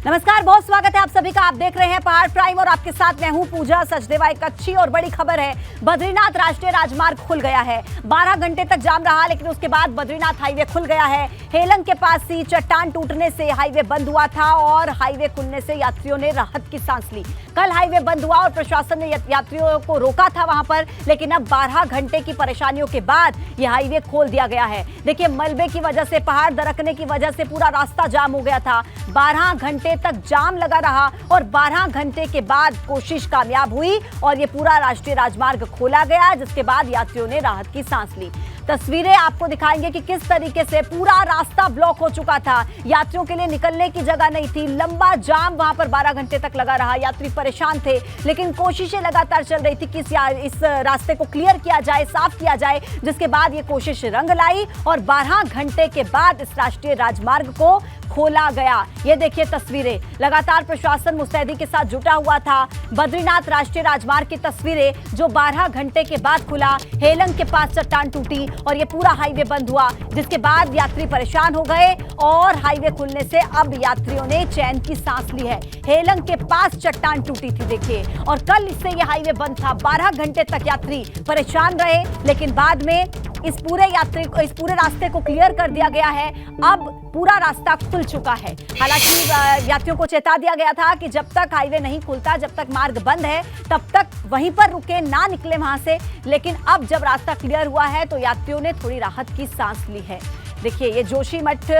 नमस्कार, बहुत स्वागत है आप सभी का। आप देख रहे हैं पहाड़ प्राइम और आपके साथ मैं हूं पूजा सचदेवा। एक अच्छी और बड़ी खबर है, बद्रीनाथ राष्ट्रीय राजमार्ग खुल गया है। 12 घंटे तक जाम रहा, लेकिन उसके बाद बद्रीनाथ हाईवे खुल गया है। हेलंग के पास सी चट्टान टूटने से हाईवे बंद हुआ था और हाईवे खुलने से यात्रियों ने राहत की सांस ली। कल हाईवे बंद हुआ और प्रशासन ने यात्रियों को रोका था वहां पर, लेकिन अब 12 घंटे की परेशानियों के बाद यह हाईवे खोल दिया गया है। देखिए, मलबे की वजह से, पहाड़ दरकने की वजह से पूरा रास्ता जाम हो गया था। 12 घंटे तक जाम लगा रहा और 12 घंटे के बाद कोशिश कामयाब हुई और ये पूरा राष्ट्रीय राजमार्ग खोला गया, जिसके बाद यात्रियों ने राहत की सांस ली। तस्वीरें आपको दिखाएंगे कि किस तरीके से पूरा रास्ता ब्लॉक हो चुका था। यात्रियों के लिए निकलने की जगह नहीं थी। लंबा जाम वहां पर 12 घंटे तक लगा रहा। यात्री परेशान थे, लेकिन कोशिशें लगातार चल रही थी कि इस रास्ते को क्लियर किया जाए, साफ किया जाए, जिसके बाद ये कोशिश रंग लाई और 12 घंटे के बाद इस राष्ट्रीय राजमार्ग को खोला गया। ये देखिए तस्वीरें, लगातार प्रशासन मुस्तैदी के साथ जुटा हुआ था। बद्रीनाथ राष्ट्रीय राजमार्ग की तस्वीरें जो 12 घंटे के बाद खुला। हेलंग के पास चट्टान टूटी और ये पूरा हाईवे बंद हुआ, जिसके बाद यात्री परेशान हो गए और हाईवे खुलने से अब यात्रियों ने चैन की सांस ली है। हेलंग के पास चट्टान टूटी थी, देखिए, और कल इससे ये हाईवे बंद था। 12 घंटे तक यात्री परेशान रहे, लेकिन बाद में इस पूरे रास्ते को क्लियर कर दिया गया है। अब पूरा रास्ता खुल चुका है। हालांकि यात्रियों को चेता दिया गया था कि जब तक हाईवे नहीं खुलता, जब तक मार्ग बंद है, तब तक वहीं पर रुके, ना निकले वहां से। लेकिन अब जब रास्ता क्लियर हुआ है तो यात्रियों ने थोड़ी राहत की सांस ली है। देखिए, ये जोशीमठ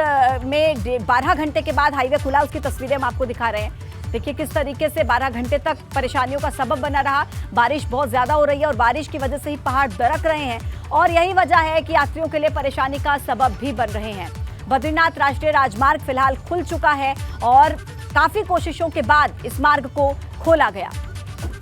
में 12 घंटे के बाद हाईवे खुला, उसकी तस्वीरें हम आपको दिखा रहे हैं। देखिए किस तरीके से 12 घंटे तक परेशानियों का सबब बना रहा। बारिश बहुत ज्यादा हो रही है और बारिश की वजह से ही पहाड़ दरक रहे हैं और यही वजह है कि यात्रियों के लिए परेशानी का सबब भी बन रहे हैं। बद्रीनाथ राष्ट्रीय राजमार्ग फिलहाल खुल चुका है और काफी कोशिशों के बाद इस मार्ग को खोला गया।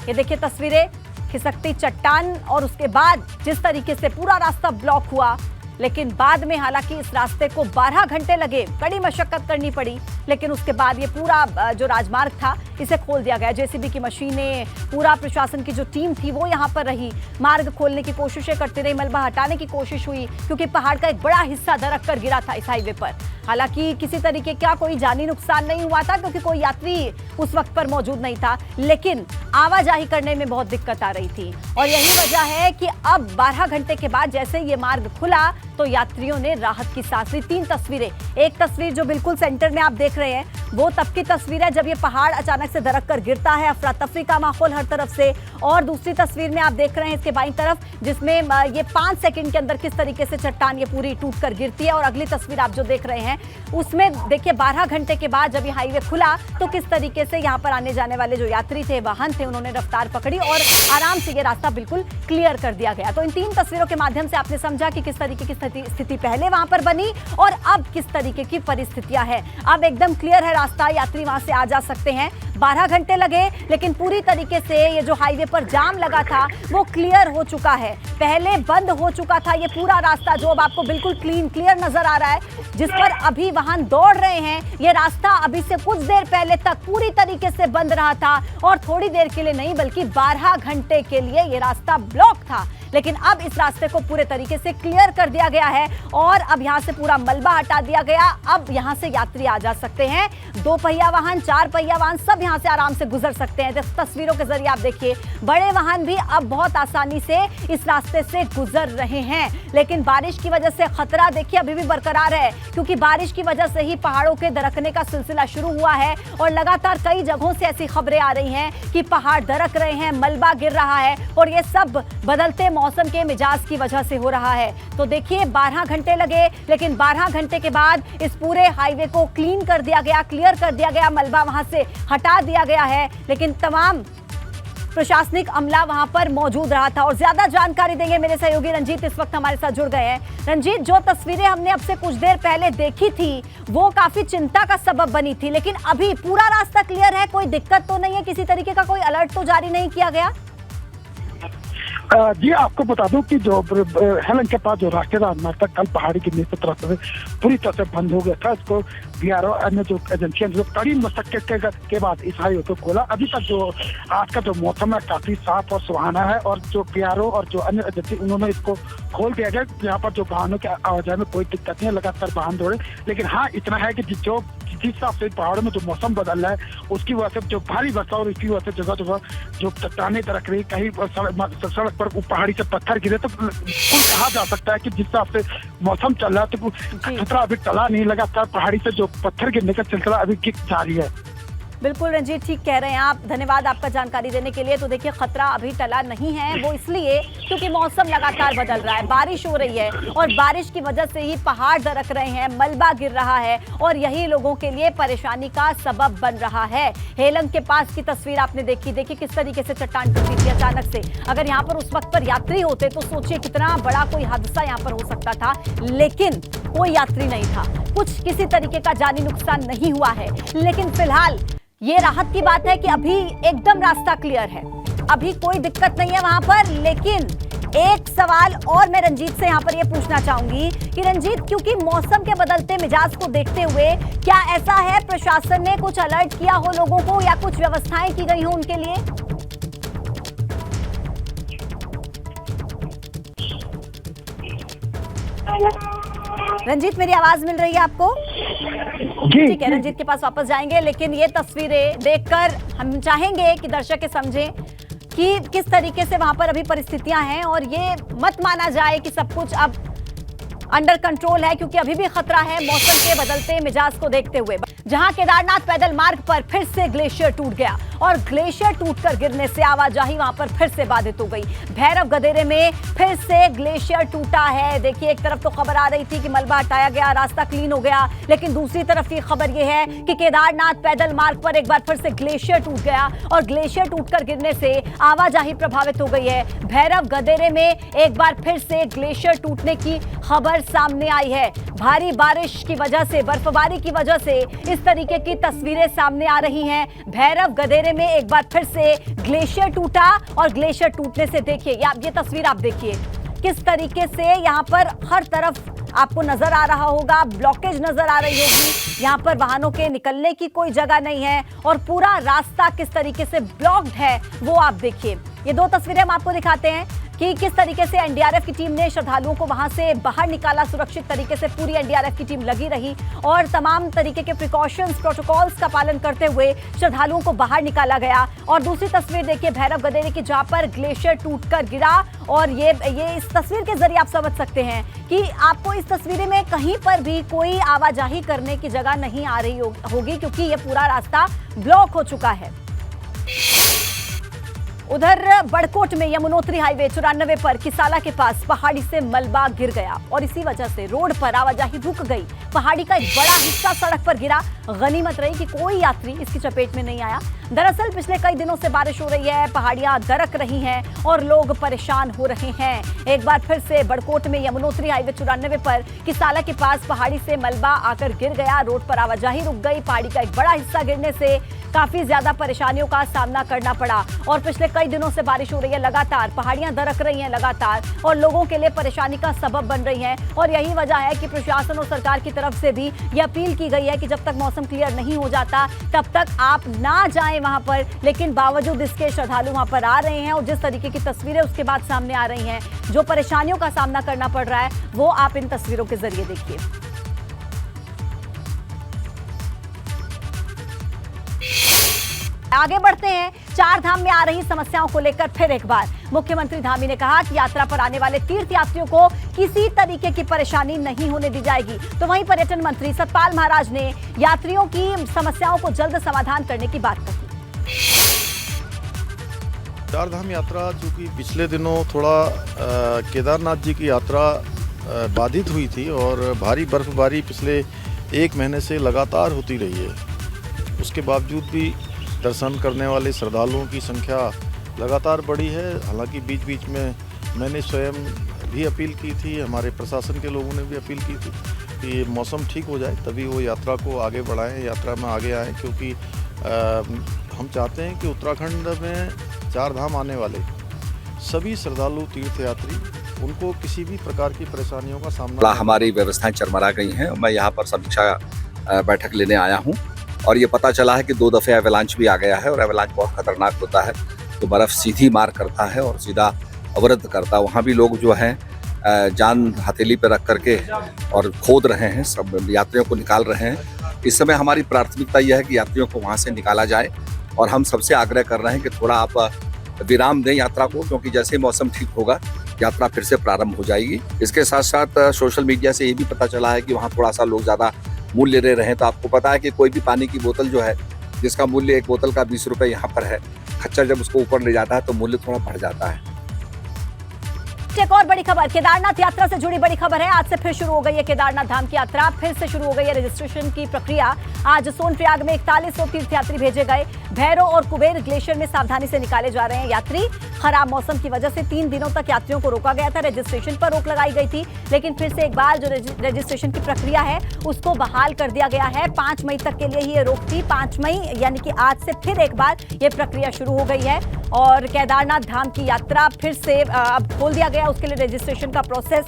ये देखिए तस्वीरें, खिसकती चट्टान और उसके बाद जिस तरीके से पूरा रास्ता ब्लॉक हुआ, लेकिन बाद में हालांकि इस रास्ते को 12 घंटे लगे, बड़ी मशक्कत करनी पड़ी, लेकिन उसके बाद ये पूरा जो राजमार्ग था इसे खोल दिया गया। जेसीबी की मशीनें, पूरा प्रशासन की जो टीम थी वो यहाँ पर रही, मार्ग खोलने की कोशिशें करती रही, मलबा हटाने की कोशिश हुई, क्योंकि पहाड़ का एक बड़ा हिस्सा दरक कर गिरा था इस हाईवे पर। हालांकि किसी तरीके का कोई जानी नुकसान नहीं हुआ था, क्योंकि कोई यात्री उस वक्त पर मौजूद नहीं था, लेकिन आवाजाही करने में बहुत दिक्कत आ रही थी और यही वजह है कि अब 12 घंटे के बाद जैसे ये मार्ग खुला तो यात्रियों ने राहत की सांस ली। 3 तस्वीरें, एक तस्वीर जो बिल्कुल सेंटर में आप देख रहे हैं वो तब की तस्वीर है जब ये पहाड़ अचानक से दरक कर गिरता है, अफरा तफरी का माहौल हर तरफ से, और दूसरी तस्वीर में आप देख रहे हैं इसके बाईं तरफ, जिसमें ये 5 सेकंड के अंदर किस तरीके से चट्टान ये पूरी टूट कर गिरती है, और अगली तस्वीर आप जो देख रहे हैं उसमें देखिए 12 घंटे के बाद जब ये हाईवे खुला तो किस तरीके से यहाँ पर आने जाने वाले जो यात्री थे, वाहन थे, उन्होंने रफ्तार पकड़ी और आराम से ये रास्ता बिल्कुल क्लियर कर दिया गया। तो इन 3 तस्वीरों के माध्यम से आपने समझा कि किस तरीके की स्थिति पहले वहां पर बनी और अब किस तरीके की परिस्थितियां हैं। अब एकदम क्लियर है रास्ता, यात्री वहां से आ जा सकते हैं। 12 घंटे लगे, लेकिन पूरी तरीके से ये जो हाईवे पर जाम लगा था वो क्लियर हो चुका है। पहले बंद हो चुका था ये पूरा रास्ता, जो अब आपको बिल्कुल क्लियर नजर आ रहा है, जिस पर अभी वाहन दौड़ रहे हैं। ये रास्ता अभी से कुछ देर पहले तक पूरी तरीके से बंद रहा था और थोड़ी देर के लिए नहीं बल्कि 12 घंटे के लिए ये रास्ता ब्लॉक था, लेकिन अब इस रास्ते को पूरे तरीके से क्लियर कर दिया गया है और अब यहां से पूरा मलबा हटा दिया गया। अब यहां से यात्री आ जा सकते हैं, 2 पहिया वाहन, 4 पहिया वाहन, सब यहां से आराम से गुजर सकते हैं। तस्वीरों के जरिए आप देखिए, बड़े वाहन भी अब बहुत आसानी से इस रास्ते से गुजर रहे हैं, लेकिन बारिश की वजह से खतरा देखिए अभी भी बरकरार है, क्योंकि बारिश की वजह से ही पहाड़ों के दरकने का सिलसिला शुरू हुआ है और लगातार कई जगहों से ऐसी खबरें आ रही हैं कि पहाड़ दरक रहे हैं, मलबा गिर रहा है और ये सब बदलते मौसम के मिजाज की वजह से हो रहा है। तो देखिए 12 घंटे लगे, लेकिन 12 घंटे के बाद इस पूरे हाईवे को क्लीन कर दिया गया, क्लियर कर दिया गया, मलबा वहां से हटा दिया गया है, लेकिन तमाम प्रशासनिक अमला वहां पर मौजूद रहा था। और ज्यादा जानकारी देंगे मेरे सहयोगी रंजीत इस वक्त हमारे साथ जुड़ गए हैं। रंजीत, जो तस्वीरें हमने अब से कुछ देर पहले देखी थी वो काफी चिंता का सबब बनी थी, लेकिन अभी पूरा रास्ता क्लियर है, कोई दिक्कत तो नहीं है, किसी तरीके का कोई अलर्ट तो जारी नहीं किया गया? जी, आपको बता दूं कि जो हेलंग के पास जो राष्ट्रीय राजमार्ग था, कल पहाड़ी गिरने से तरफ से पूरी तरह से बंद हो गया था। इसको बीआरओ अन्य जो एजेंसियां जो कड़ी मशक्कत के बाद इस हाईवे को खोला। अभी तक जो आज का जो मौसम है काफी साफ और सुहाना है और जो बीआरओ और जो अन्य एजेंसी उन्होंने इसको खोल दिया गया। यहाँ पर जो वाहनों के आवाजाही में कोई दिक्कत नहीं है, लगातार वाहन दौड़े, लेकिन हाँ इतना है कि जो जिस हिसाब से पहाड़ों में जो मौसम बदल रहा है उसकी वजह से जो भारी वर्षा और इसकी वजह से जगह जगह जो चट्टानें दरक रही, कहीं सड़क पर पहाड़ी से पत्थर गिरे, तो कुल कहा जा सकता है कि जिस हिसाब से मौसम चल रहा है तो खतरा अभी टला नहीं, लगातार पहाड़ी से जो पत्थर गिरने का सिलसिला अभी जारी है। बिल्कुल रंजीत, ठीक कह रहे हैं आप, धन्यवाद आपका जानकारी देने के लिए। तो देखिए खतरा अभी टला नहीं है, वो इसलिए क्योंकि मौसम लगातार बदल रहा है, बारिश हो रही है और बारिश की वजह से ही पहाड़ दरक रहे हैं, मलबा गिर रहा है और यही लोगों के लिए परेशानी का सबब बन रहा है। हेलंग के पास की तस्वीर आपने देखी किस तरीके से चट्टान टूटी थी अचानक से। अगर यहाँ पर उस वक्त पर यात्री होते तो सोचिए कितना बड़ा कोई हादसा यहाँ पर हो सकता था, लेकिन कोई यात्री नहीं था, किसी तरीके का जानी नुकसान नहीं हुआ है। लेकिन फिलहाल ये राहत की बात है कि अभी एकदम रास्ता क्लियर है, अभी कोई दिक्कत नहीं है वहां पर। लेकिन एक सवाल और मैं रंजीत से यहां पर ये पूछना चाहूंगी कि रंजीत, क्योंकि मौसम के बदलते मिजाज को देखते हुए क्या ऐसा है प्रशासन ने कुछ अलर्ट किया हो लोगों को या कुछ व्यवस्थाएं की गई हो उनके लिए? रंजीत, मेरी आवाज मिल रही है आपको? ठीक है, रंजीत के पास वापस जाएंगे, लेकिन ये तस्वीरें देखकर हम चाहेंगे कि दर्शक समझें कि किस तरीके से वहां पर अभी परिस्थितियां हैं और ये मत माना जाए कि सब कुछ अब अंडर कंट्रोल है, क्योंकि अभी भी खतरा है मौसम के बदलते मिजाज को देखते हुए। जहां केदारनाथ पैदल मार्ग पर फिर से ग्लेशियर टूट गया और ग्लेशियर टूटकर गिरने से आवाजाही वहां पर फिर से बाधित हो गई। भैरव गदेरे में फिर से ग्लेशियर टूटा है। देखिए, एक तरफ तो खबर आ रही थी कि मलबा हटाया गया, रास्ता क्लीन हो गया, लेकिन दूसरी तरफ ये खबर ये है कि केदारनाथ पैदल मार्ग पर एक बार फिर से ग्लेशियर टूट गया और ग्लेशियर टूटकर गिरने से आवाजाही प्रभावित हो गई है। भैरव गदेरे में एक बार फिर से ग्लेशियर टूटने की खबर सामने आई है। भारी बारिश की वजह से, बर्फबारी की वजह से इस तरीके की तस्वीरें सामने आ रही हैं। भैरव गदेरे में एक बार फिर से ग्लेशियर टूटा और ग्लेशियर टूटने से देखिए, ये तस्वीर आप देखिए किस तरीके से यहाँ पर हर तरफ आपको नजर आ रहा होगा, ब्लॉकेज नजर आ रही होगी। यहाँ पर वाहनों के निकलने की कोई जगह नहीं है और पूरा रास्ता किस तरीके से ब्लॉक्ड है वो आप देखिए। ये दो तस्वीरें हम आपको दिखाते हैं कि किस तरीके से एनडीआरएफ की टीम ने श्रद्धालुओं को वहां से बाहर निकाला। सुरक्षित तरीके से पूरी एनडीआरएफ की टीम लगी रही और तमाम तरीके के प्रिकॉशंस, प्रोटोकॉल्स का पालन करते हुए श्रद्धालुओं को बाहर निकाला गया। और दूसरी तस्वीर देखिए भैरव गदेरे की, जहां पर ग्लेशियर टूटकर गिरा और ये इस तस्वीर के जरिए आप समझ सकते हैं कि आपको इस तस्वीर में कहीं पर भी कोई आवाजाही करने की जगह नहीं आ रही होगी, क्योंकि ये पूरा रास्ता ब्लॉक हो चुका है। उधर बड़कोट में यमुनोत्री हाईवे 94 पर किसाला के पास पहाड़ी से मलबा गिर गया और इसी वजह से रोड पर आवाजाही रुक गई। पहाड़ी का एक बड़ा हिस्सा सड़क पर गिरा। गनीमत रही कि कोई यात्री इसकी चपेट में नहीं आया। दरअसल पिछले कई दिनों से बारिश हो रही है, पहाड़ियां दरक रही हैं और लोग परेशान हो रहे हैं। एक बार फिर से बड़कोट में यमुनोत्री हाईवे 94 पर किसाला के पास पहाड़ी से मलबा आकर गिर गया। रोड पर आवाजाही रुक गई। पहाड़ी का एक बड़ा हिस्सा गिरने से काफी ज्यादा परेशानियों का सामना करना पड़ा और पिछले कई दिनों से बारिश हो रही है लगातार, पहाड़ियां दरक रही हैं लगातार और लोगों के लिए परेशानी का सबब बन रही हैं। और यही वजह है कि प्रशासन और सरकार की तरफ से भी ये अपील की गई है कि जब तक मौसम क्लियर नहीं हो जाता तब तक आप ना जाएं वहां पर। लेकिन बावजूद इसके श्रद्धालु वहां पर आ रहे हैं और जिस तरीके की तस्वीरें उसके बाद सामने आ रही हैं, जो परेशानियों का सामना करना पड़ रहा है, वो आप इन तस्वीरों के जरिए देखिए। आगे बढ़ते हैं। चार धाम में आ रही समस्याओं को लेकर फिर एक बार मुख्यमंत्री धामी ने कहा कि यात्रा पर आने वाले तीर्थ यात्रियों को किसी तरीके की परेशानी नहीं होने दी जाएगी। तो वहीं पर्यटन मंत्री सतपाल महाराज ने यात्रियों की समस्याओं को जल्द समाधान करने की बात कही। चार धाम यात्रा चूंकि पिछले दिनों थोड़ा केदारनाथ जी की यात्रा बाधित हुई थी और भारी बर्फबारी पिछले एक महीने से लगातार होती रही है, उसके बावजूद भी दर्शन करने वाले श्रद्धालुओं की संख्या लगातार बढ़ी है। हालांकि बीच बीच में मैंने स्वयं भी अपील की थी, हमारे प्रशासन के लोगों ने भी अपील की थी कि मौसम ठीक हो जाए तभी वो यात्रा को आगे बढ़ाएं, यात्रा में आगे आएं, क्योंकि हम चाहते हैं कि उत्तराखंड में चार धाम आने वाले सभी श्रद्धालु तीर्थयात्री उनको किसी भी प्रकार की परेशानियों का सामना। हमारी व्यवस्थाएं चरमरा गई हैं। मैं यहाँ पर समीक्षा बैठक लेने आया हूँ और ये पता चला है कि 2 दफ़े एवलांच भी आ गया है और एवलांच बहुत खतरनाक होता है। तो बर्फ़ सीधी मार करता है और सीधा अवरुद्ध करता है। वहाँ भी लोग जो हैं जान हथेली पर रख करके और खोद रहे हैं, सब यात्रियों को निकाल रहे हैं इस समय हमारी प्राथमिकता यह है कि यात्रियों को वहाँ से निकाला जाए और हम सबसे आग्रह कर रहे हैं कि थोड़ा आप विराम दें यात्रा को, क्योंकि जैसे ही मौसम ठीक होगा यात्रा फिर से प्रारंभ हो जाएगी। इसके साथ साथ सोशल मीडिया से ये भी पता चला है कि वहाँ थोड़ा सा लोग ज़्यादा मूल्य ले रहे हैं। तो आपको पता है कि कोई भी पानी की बोतल जो है, जिसका मूल्य एक बोतल का 20 रुपये यहाँ पर है, खच्चर जब उसको ऊपर ले जाता है तो मूल्य थोड़ा बढ़ जाता है। एक और बड़ी खबर, केदारनाथ यात्रा से जुड़ी बड़ी खबर है। आज से फिर शुरू हो गई है केदारनाथ धाम की यात्रा, फिर से शुरू हो गई है रजिस्ट्रेशन की प्रक्रिया। आज सोनप्रयाग में 4100 तीर्थयात्री भेजे गए। भैरव और कुबेर ग्लेशियर में सावधानी से निकाले जा रहे हैं यात्री। खराब मौसम की वजह से 3 दिनों तक यात्रियों को रोका गया था, रजिस्ट्रेशन पर रोक लगाई गई थी, लेकिन फिर से एक बार जो रजिस्ट्रेशन की प्रक्रिया है उसको बहाल कर दिया गया है। 5 मई तक के लिए ही ये रोक थी। 5 मई यानी कि आज से फिर एक बार ये प्रक्रिया शुरू हो गई है और केदारनाथ धाम की यात्रा फिर से अब खोल दिया गया। उसके लिए रजिस्ट्रेशन का प्रोसेस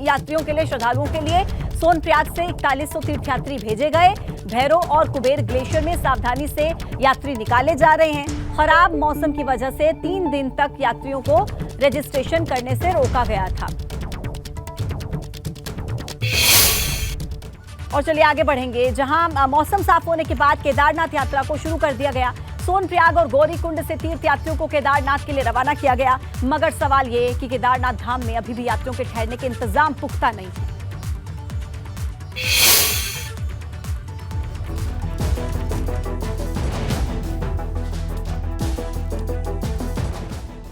यात्रियों के लिए, श्रद्धालुओं के लिए सोनप्रयाग से 4100 तीर्थयात्री भेजे गए। भैरव और कुबेर ग्लेशियर में सावधानी से यात्री निकाले जा रहे हैं। खराब मौसम की वजह से 3 दिन तक यात्रियों को रजिस्ट्रेशन करने से रोका गया था। और चलिए आगे बढ़ेंगे, जहां मौसम साफ होने के बाद केदारनाथ यात्रा को शुरू कर दिया गया। सोनप्रयाग और गौरीकुंड से तीर्थयात्रियों को केदारनाथ के लिए रवाना किया गया, मगर सवाल ये कि केदारनाथ धाम में अभी भी यात्रियों के ठहरने के इंतजाम पुख्ता नहीं है।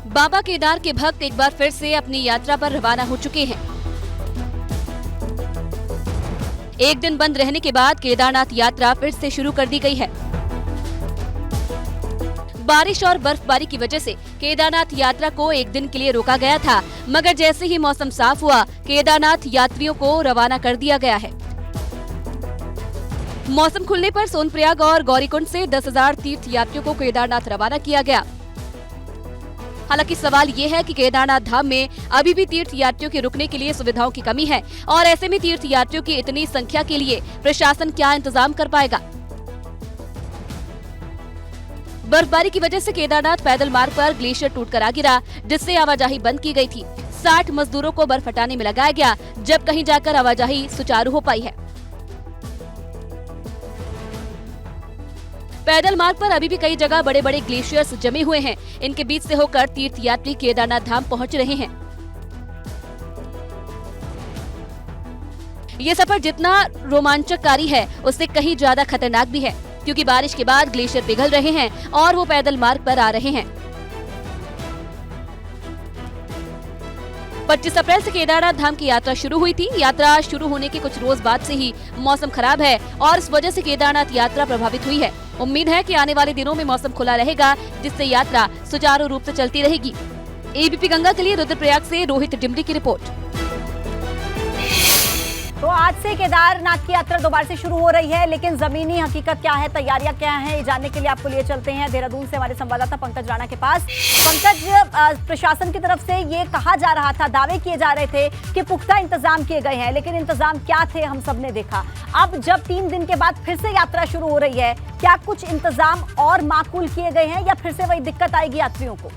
बाबा केदार के भक्त एक बार फिर से अपनी यात्रा पर रवाना हो चुके हैं। एक दिन बंद रहने के बाद केदारनाथ यात्रा फिर से शुरू कर दी गई है। बारिश और बर्फबारी की वजह से केदारनाथ यात्रा को एक दिन के लिए रोका गया था, मगर जैसे ही मौसम साफ हुआ केदारनाथ यात्रियों को रवाना कर दिया गया है। मौसम खुलने पर सोनप्रयाग और गौरीकुंड से 10,000 तीर्थयात्रियों को केदारनाथ रवाना किया गया। हालांकि सवाल ये है कि केदारनाथ धाम में अभी भी तीर्थयात्रियों के रुकने के लिए सुविधाओं की कमी है और ऐसे में तीर्थयात्रियों की इतनी संख्या के लिए प्रशासन क्या इंतजाम कर पाएगा। बर्फबारी की वजह से केदारनाथ पैदल मार्ग पर ग्लेशियर टूटकर आ गिरा, जिससे आवाजाही बंद की गई थी। 60 मजदूरों को बर्फ हटाने में लगाया गया, जब कहीं जाकर आवाजाही सुचारू हो पाई है। पैदल मार्ग पर अभी भी कई जगह बड़े बड़े ग्लेशियर्स जमे हुए हैं। इनके बीच से होकर तीर्थयात्री केदारनाथ धाम पहुंच रहे हैं। ये सफर जितना रोमांचकारी है उससे कहीं ज्यादा खतरनाक भी है, क्योंकि बारिश के बाद ग्लेशियर पिघल रहे हैं और वो पैदल मार्ग पर आ रहे हैं। 25 अप्रैल से केदारनाथ धाम की यात्रा शुरू हुई थी। यात्रा शुरू होने के कुछ रोज बाद से ही मौसम खराब है और इस वजह से केदारनाथ यात्रा प्रभावित हुई है। उम्मीद है कि आने वाले दिनों में मौसम खुला रहेगा, जिससे यात्रा सुचारू रूप से चलती रहेगी। एबीपी गंगा के लिए रुद्रप्रयाग से रोहित डिमरी की रिपोर्ट। तो आज से केदारनाथ की यात्रा दोबारा से शुरू हो रही है, लेकिन जमीनी हकीकत क्या है, तैयारियां क्या हैं, ये जानने के लिए आपको लिए चलते हैं देहरादून से हमारे संवाददाता पंकज राणा के पास। पंकज, प्रशासन की तरफ से ये कहा जा रहा था, दावे किए जा रहे थे कि पुख्ता इंतजाम किए गए हैं, लेकिन इंतजाम क्या थे हम सब ने देखा। अब जब 3 दिन के बाद फिर से यात्रा शुरू हो रही है, क्या कुछ इंतजाम और माकूल किए गए हैं या फिर से वही दिक्कत आएगी यात्रियों को?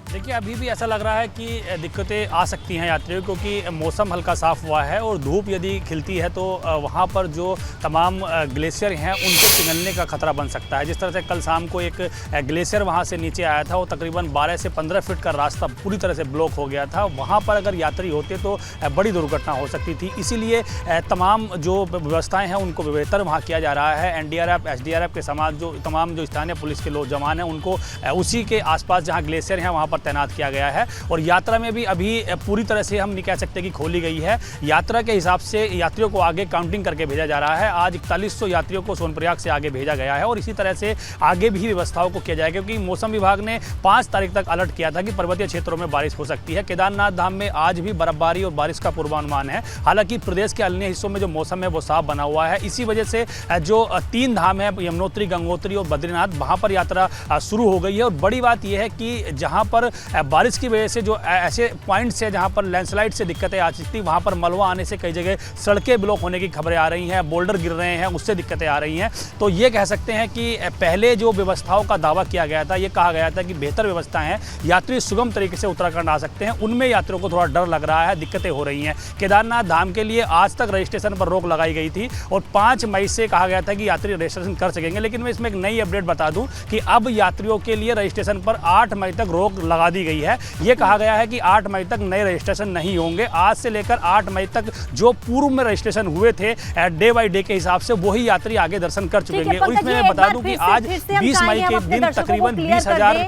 देखिए, अभी भी ऐसा लग रहा है कि दिक्कतें आ सकती हैं यात्रियों को, क्योंकि मौसम हल्का साफ हुआ है और धूप यदि खिलती है तो वहाँ पर जो तमाम ग्लेशियर हैं उनके पिघलने का खतरा बन सकता है। जिस तरह से कल शाम को एक ग्लेशियर वहाँ से नीचे आया था, वो तकरीबन 12 से 15 फीट का रास्ता पूरी तरह से ब्लॉक हो गया था। वहाँ पर अगर यात्री होते तो बड़ी दुर्घटना हो सकती थी। इसीलिए तमाम जो व्यवस्थाएँ हैं उनको बेहतर वहाँ किया जा रहा है। NDRF, SDRF के तमाम जो स्थानीय पुलिस के लोग जवान हैं उनको उसी के आसपास जहाँ ग्लेशियर हैं वहाँ पर तैनात किया गया है। और यात्रा में भी अभी पूरी तरह से हम नहीं कह सकते कि खोली गई है। यात्रा के हिसाब से यात्रियों को आगे काउंटिंग करके भेजा जा रहा है। आज 4100 यात्रियों को सोनप्रयाग से आगे भेजा गया है और इसी तरह से आगे भी व्यवस्थाओं को किया जाएगा, क्योंकि मौसम विभाग ने 5 तारीख तक अलर्ट किया था कि पर्वतीय क्षेत्रों में बारिश हो सकती है। केदारनाथ धाम में आज भी बर्फबारी और बारिश का पूर्वानुमान है। हालांकि प्रदेश के अन्य हिस्सों में जो मौसम है वो साफ बना हुआ है। इसी वजह से जो 3 धाम है, यमुनोत्री, गंगोत्री और बद्रीनाथ, वहाँ पर यात्रा शुरू हो गई है। और बड़ी बात यह है कि जहाँ पर बारिश की वजह से जो ऐसे पॉइंट्स है जहाँ पर लैंडस्लाइड से दिक्कतें आ सकती, वहाँ पर मलबा आने से कई जगह सड़कें ब्लॉक होने की खबरें आ रही हैं, बोल्डर गिर रहे हैं, उससे दिक्कतें आ रही हैं। तो ये कह सकते हैं कि पहले जो व्यवस्थाओं का दावा किया गया था, ये कहा गया था कि बेहतर व्यवस्था है, यात्री सुगम तरीके से उत्तराखंड आ सकते हैं, उनमें यात्रियों को थोड़ा डर लग रहा है, दिक्कतें हो रही हैं। केदारनाथ धाम के लिए आज तक रजिस्ट्रेशन पर रोक लगाई गई थी और 5 मई से कहा गया था कि यात्री रजिस्ट्रेशन कर सकेंगे, लेकिन मैं इसमें एक नई अपडेट बता दूं कि अब यात्रियों के लिए रजिस्ट्रेशन पर 8 मई तक रोक लगा दी गई है। ये कहा गया है कि 8 मई तक नए रजिस्ट्रेशन नहीं होंगे। आज से लेकर 8 मई तक जो पूर्व में रजिस्ट्रेशन हुए थे डे बाई डे के हिसाब से वही यात्री आगे दर्शन कर चुकेंगे। और इसमें मैं बता दूं कि आज 20 मई के दिन तकरीबन 20,000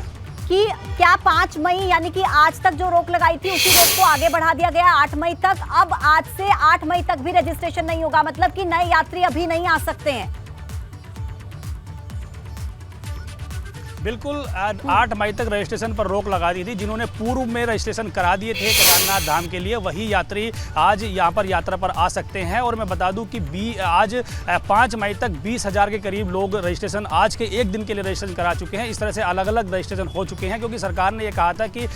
कि क्या 5 मई यानी कि आज तक जो रोक लगाई थी उसी रोक को आगे बढ़ा दिया गया 8 मई तक। अब आज से 8 मई तक भी रजिस्ट्रेशन नहीं होगा, मतलब कि नए यात्री अभी नहीं आ सकते हैं। बिल्कुल 8 मई तक रजिस्ट्रेशन पर रोक लगा दी थी। जिन्होंने पूर्व में रजिस्ट्रेशन करा दिए थे केदारनाथ धाम के लिए, वही यात्री आज यहाँ पर यात्रा पर आ सकते हैं। और मैं बता दूं कि आज 5 मई तक 20,000 के करीब लोग रजिस्ट्रेशन आज के एक दिन के लिए रजिस्ट्रेशन करा चुके हैं। इस तरह से अलग अलग रजिस्ट्रेशन हो चुके हैं, क्योंकि सरकार ने ये कहा था कि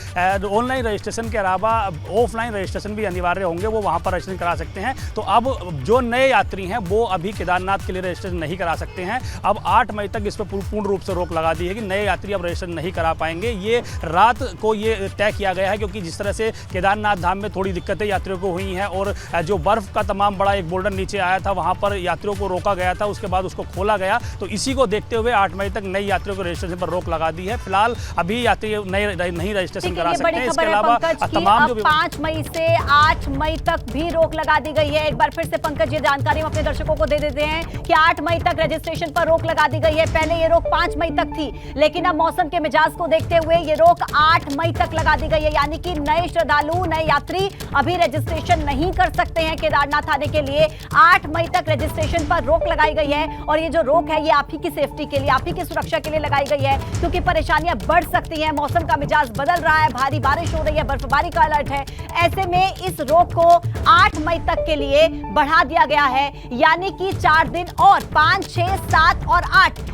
ऑनलाइन रजिस्ट्रेशन के अलावा ऑफलाइन रजिस्ट्रेशन भी अनिवार्य होंगे, वो वहाँ पर रजिस्ट्रेशन करा सकते हैं। तो अब जो नए यात्री हैं वो अभी केदारनाथ के लिए रजिस्ट्रेशन नहीं करा सकते हैं। अब 8 मई तक इस पर पूर्ण रूप से रोक लगा दी है कि नए यात्री अब रजिस्ट्रेशन नहीं करा पाएंगे। ये रात को ये तय किया गया है, क्योंकि जिस तरह से केदारनाथ धाम में थोड़ी दिक्कतें यात्रियों को हुई हैं और जो बर्फ का तमाम बड़ा एक बोल्डर नीचे आया था, वहां पर यात्रियों को रोका गया था, उसके बाद उसको खोला गया। तो इसी को देखते हुए 8 मई तक नई यात्रियों को रजिस्ट्रेशन पर रोक लगा दी है। फिलहाल अभी यात्री नहीं रजिस्ट्रेशन करा सकते हैं। इसके अलावा तमाम जो 5 मई से 8 मई तक भी रोक लगा दी गई है। एक बार फिर से पंकज ये जानकारी हम अपने दर्शकों को दे देते हैं कि 8 मई तक रजिस्ट्रेशन पर रोक लगा दी गई है। पहले ये रोक 5 मई तक थी, लेकिन अब मौसम के मिजाज को देखते हुए ये रोक 8 मई तक लगा दी गई है। यानी कि नए श्रद्धालु, नए यात्री अभी रजिस्ट्रेशन नहीं कर सकते हैं केदारनाथ आने के लिए। 8 मई तक रजिस्ट्रेशन पर रोक लगाई गई है और ये जो रोक है ये आप ही की सेफ्टी के लिए, आप ही की सुरक्षा के लिए लगाई गई है, क्योंकि परेशानियां बढ़ सकती हैं। मौसम का मिजाज बदल रहा है, भारी बारिश हो रही है, बर्फबारी का अलर्ट है। ऐसे में इस रोक को 8 मई तक के लिए बढ़ा दिया गया है, यानी कि 4 दिन और 5, 6, 7 और 8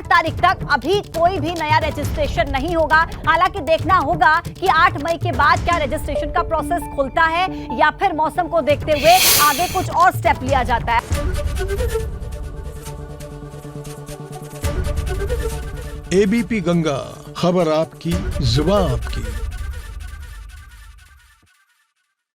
तारीख तक अभी कोई भी नया रजिस्ट्रेशन नहीं होगा। हालांकि देखना होगा कि 8 मई के बाद क्या रजिस्ट्रेशन का प्रोसेस खुलता है या फिर मौसम को देखते हुए आगे कुछ और स्टेप लिया जाता है। एबीपी गंगा, खबर आपकी, जुबान आपकी।